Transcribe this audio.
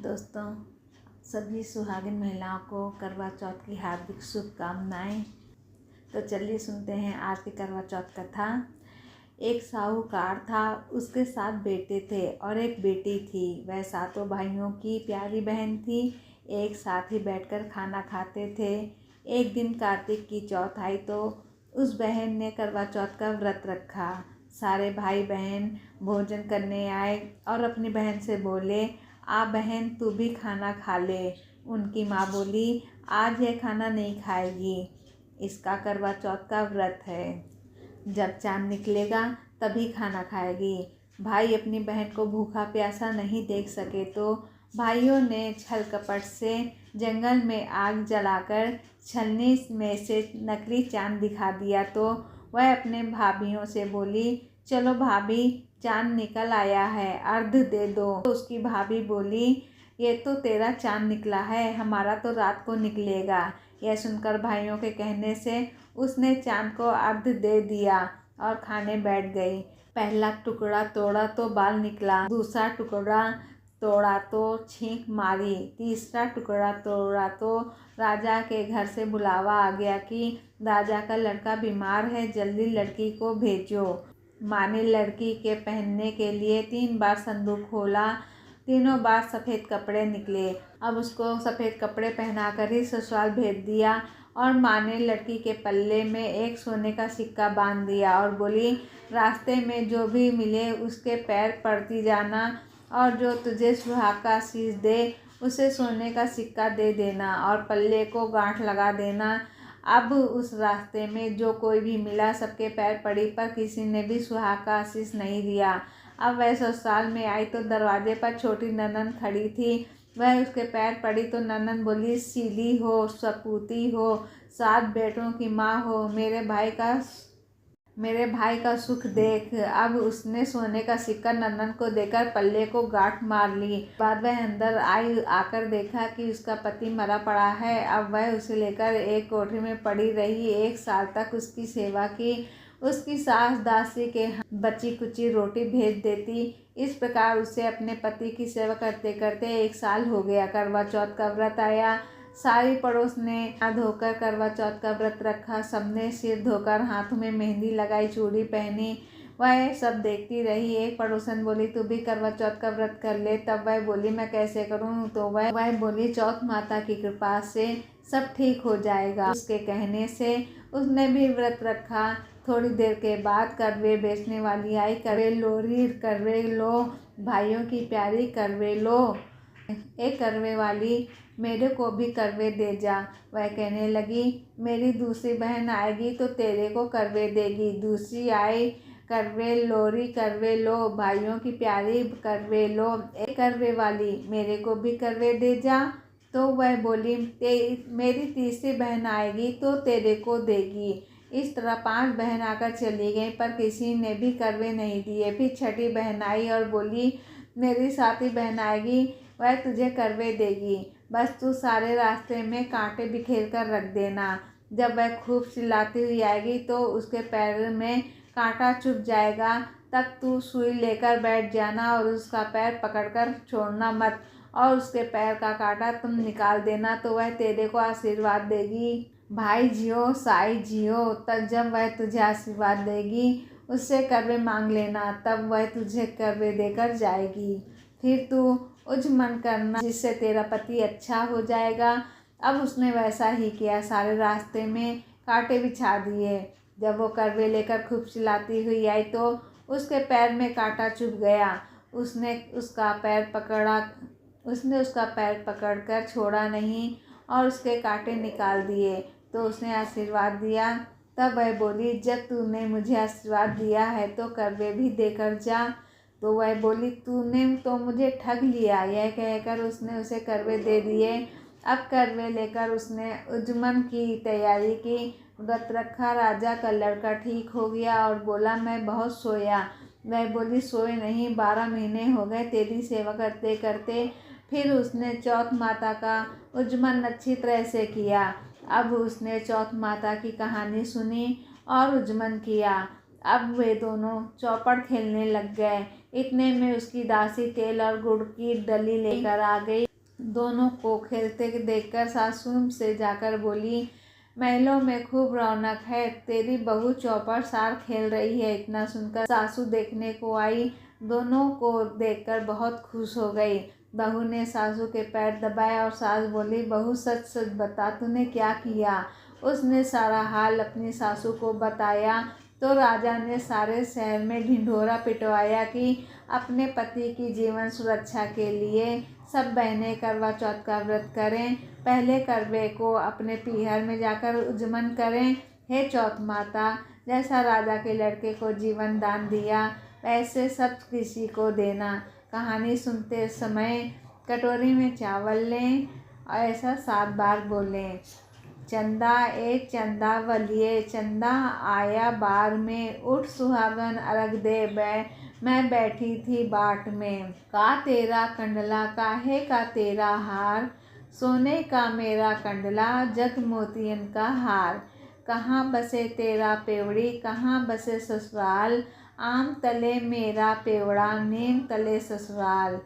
दोस्तों, सभी सुहागिन महिलाओं को करवा चौथ की हार्दिक शुभकामनाएं। तो चलिए सुनते हैं आज की करवा चौथ कथा। एक साहूकार था, उसके 7 बेटे थे और एक बेटी थी। वह सातों भाइयों की प्यारी बहन थी। एक साथ ही बैठकर खाना खाते थे। एक दिन कार्तिक की चौथ आई तो उस बहन ने करवा चौथ का व्रत रखा। सारे भाई बहन भोजन करने आए और अपनी बहन से बोले, आ बहन तू भी खाना खा ले। उनकी माँ बोली, आज यह खाना नहीं खाएगी, इसका करवा चौथ का व्रत है, जब चाँद निकलेगा तभी खाना खाएगी। भाई अपनी बहन को भूखा प्यासा नहीं देख सके तो भाइयों ने छल कपट से जंगल में आग जलाकर छलनी में से नकली चाँद दिखा दिया। तो वह अपने भाभियों से बोली, चलो भाभी, चाँद निकल आया है, अर्घ दे दो। तो उसकी भाभी बोली, ये तो तेरा चाँद निकला है, हमारा तो रात को निकलेगा। यह सुनकर भाइयों के कहने से उसने चाँद को अर्घ दे दिया और खाने बैठ गई। पहला टुकड़ा तोड़ा तो बाल निकला, दूसरा टुकड़ा तोड़ा तो छींक मारी, तीसरा टुकड़ा तोड़ा तो राजा के घर से बुलावा आ गया कि राजा का लड़का बीमार है, जल्दी लड़की को भेजो। माँ ने लड़की के पहनने के लिए 3 बार संदूक खोला, तीनों बार सफ़ेद कपड़े निकले। अब उसको सफ़ेद कपड़े पहनाकर ही ससुराल भेज दिया और माँ ने लड़की के पल्ले में एक सोने का सिक्का बांध दिया और बोली, रास्ते में जो भी मिले उसके पैर पड़ती जाना और जो तुझे सुहाग का आशीष दे उसे सोने का सिक्का दे देना और पल्ले को गांठ लगा देना। अब उस रास्ते में जो कोई भी मिला सबके पैर पड़ी, पर किसी ने भी सुहाग का आशीष नहीं दिया। अब वह ससुराल में आई तो दरवाजे पर छोटी ननद खड़ी थी। वह उसके पैर पड़ी तो ननद बोली, सीली हो, सपूती हो, 7 बेटों की माँ हो, मेरे भाई का सुख देख। अब उसने सोने का सिक्का ननद को देकर पल्ले को गांठ मार ली। बाद वह अंदर आई, आकर देखा कि उसका पति मरा पड़ा है। अब वह उसे लेकर एक कोठरी में पड़ी रही। 1 साल तक उसकी सेवा की। उसकी सास दासी के बची कुची रोटी भेज देती। इस प्रकार उसे अपने पति की सेवा करते करते 1 साल हो गया। करवा चौथ का व्रत आया। सारी पड़ोस ने नहा धोकर करवा चौथ का व्रत रखा। सबने सिर धोकर हाथों में मेहंदी लगाई, चूड़ी पहनी। वह सब देखती रही। एक पड़ोसन बोली, तू भी करवा चौथ का व्रत कर ले। तब वह बोली, मैं कैसे करूं? तो वह बोली, चौथ माता की कृपा से सब ठीक हो जाएगा। उसके कहने से उसने भी व्रत रखा। थोड़ी देर के बाद करवे बेचने वाली आई। करवे लोरी, करवे लो, भाइयों की प्यारी करवे लो। एक करवे वाली, मेरे को भी करवे दे जा। वह कहने लगी, मेरी दूसरी बहन आएगी तो तेरे को करवे देगी। दूसरी आई, करवे लोरी, करवे लो, भाइयों की प्यारी करवे लो। एक करवे वाली, मेरे को भी करवे दे जा। तो वह बोली, मेरी तीसरी बहन आएगी तो तेरे को देगी। इस तरह 5 बहन आकर चली गईं, पर किसी ने भी करवे नहीं दिए। फिर छठी बहन आई और बोली, मेरी 7वीं बहन आएगी, वह तुझे करवे देगी, बस तू सारे रास्ते में कांटे बिखेर कर रख देना। जब वह खूब चिल्लाती हुई आएगी तो उसके पैर में कांटा चुभ जाएगा, तब तू सुई लेकर बैठ जाना और उसका पैर पकड़कर छोड़ना मत और उसके पैर का कांटा तुम निकाल देना, तो वह तेरे को आशीर्वाद देगी। भाई जियो, साई जियो। तब जब वह तुझे आशीर्वाद देगी उससे करवे मांग लेना, तब वह तुझे करवे देकर जाएगी। फिर तू उजमन करना, जिससे तेरा पति अच्छा हो जाएगा। अब उसने वैसा ही किया। सारे रास्ते में कांटे बिछा दिए। जब वो करवे लेकर खूब चिल्लाती हुई आई तो उसके पैर में कांटा चुभ गया। उसने उसका पैर पकड़कर छोड़ा नहीं और उसके कांटे निकाल दिए। तो उसने आशीर्वाद दिया। तब वह बोली, जब तूने मुझे आशीर्वाद दिया है तो करवे भी देकर जा। तो वह बोली, तूने तो मुझे ठग लिया। यह कहकर उसने उसे करवे दे दिए। अब करवे लेकर उसने उजमन की तैयारी की, व्रत रखा। राजा का लड़का ठीक हो गया और बोला, मैं बहुत सोया। वह बोली, सोए नहीं, 12 महीने हो गए तेरी सेवा करते करते। फिर उसने चौथ माता का उजमन अच्छी तरह से किया। अब उसने चौथ माता की कहानी सुनी और उजमन किया। अब वे दोनों चौपड़ खेलने लग गए। इतने में उसकी दासी तेल और गुड़ की डली लेकर आ गई। दोनों को खेलते देखकर सासू से जाकर बोली, महलों में खूब रौनक है, तेरी बहू चौपड़ सार खेल रही है। इतना सुनकर सासू देखने को आई। दोनों को देखकर बहुत खुश हो गई। बहू ने सासू के पैर दबाए और सास बोली, बहू सच सच बता, तूने क्या किया। उसने सारा हाल अपनी सासू को बताया तो राजा ने सारे शहर में ढिंढोरा पिटवाया कि अपने पति की जीवन सुरक्षा के लिए सब बहनें करवा चौथ का व्रत करें। पहले करवे को अपने पीहर में जाकर उज्जमन करें। हे चौथ माता, जैसा राजा के लड़के को जीवन दान दिया वैसे सब किसी को देना। कहानी सुनते समय कटोरी में चावल लें और ऐसा 7 बार बोलें। चंदा ए चंदा वलिए, चंदा आया बार में, उठ सुहागन अर्घ दे मैं बैठी थी बाट में। का तेरा कंडला काहे का तेरा हार, सोने का मेरा कंडला जग मोतियन का हार। कहाँ बसे तेरा पेवड़ी, कहाँ बसे ससुराल, आम तले मेरा पेवड़ा नीम तले ससुराल।